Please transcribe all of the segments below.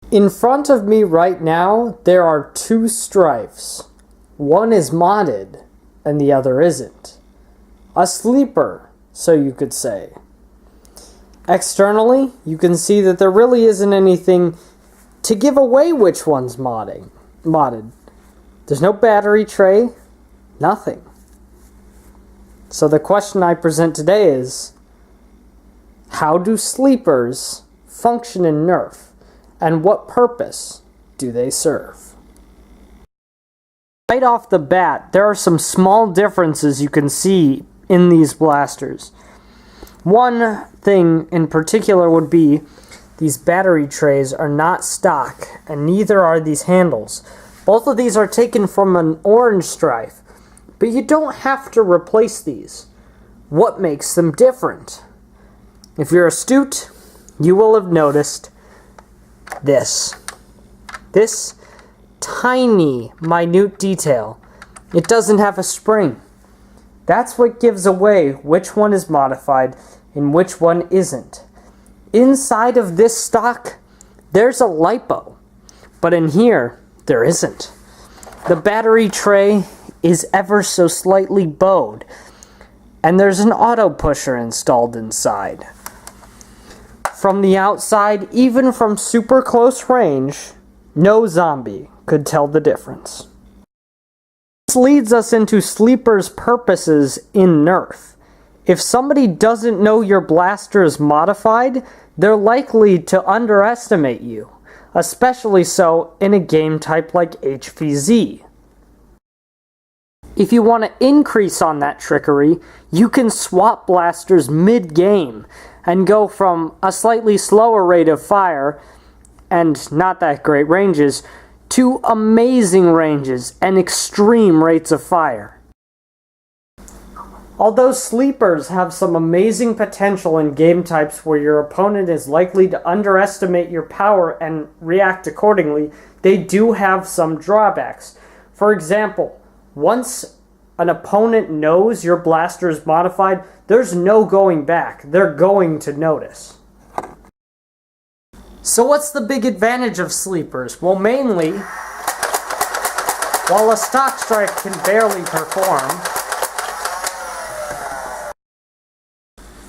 In front of me right now, there are two stryfes. One is modded, and the other isn't. A sleeper, so you could say. Externally, you can see that there really isn't anything to give away which one's modded. There's no battery tray, nothing. So the question I present today is, how do sleepers function in Nerf? And what purpose do they serve? Right off the bat, there are some small differences you can see in these blasters. One thing in particular would be these battery trays are not stock, and neither are these handles. Both of these are taken from an orange stryfe, but you don't have to replace these. What makes them different? If you're astute, you will have noticed this tiny, minute detail. It doesn't have a spring. That's what gives away which one is modified and which one isn't. Inside of this stock, there's a lipo, but in here, there isn't. The battery tray is ever so slightly bowed, and there's an auto pusher installed inside. From the outside, even from super close range, no zombie could tell the difference. This leads us into sleepers' purposes in Nerf. If somebody doesn't know your blaster is modified, they're likely to underestimate you, especially so in a game type like HVZ. If you want to increase on that trickery, you can swap blasters mid-game and go from a slightly slower rate of fire and not that great ranges to amazing ranges and extreme rates of fire. Although sleepers have some amazing potential in game types where your opponent is likely to underestimate your power and react accordingly, they do have some drawbacks. For example, once an opponent knows your blaster is modified, there's no going back. They're going to notice. So what's the big advantage of sleepers? Well, mainly, while a stock strike can barely perform,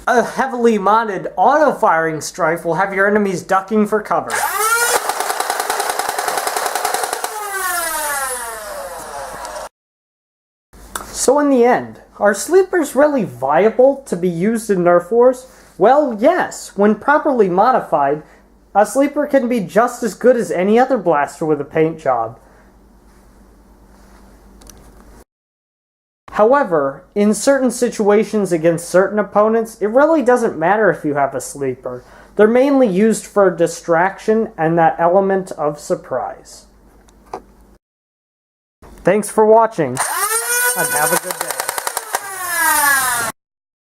a heavily modded auto-firing stryfe will have your enemies ducking for cover. So in the end, are sleepers really viable to be used in Nerf wars? Well, yes. When properly modified, a sleeper can be just as good as any other blaster with a paint job. However, in certain situations against certain opponents, it really doesn't matter if you have a sleeper. They're mainly used for distraction and that element of surprise. Thanks for watching, and have a good day.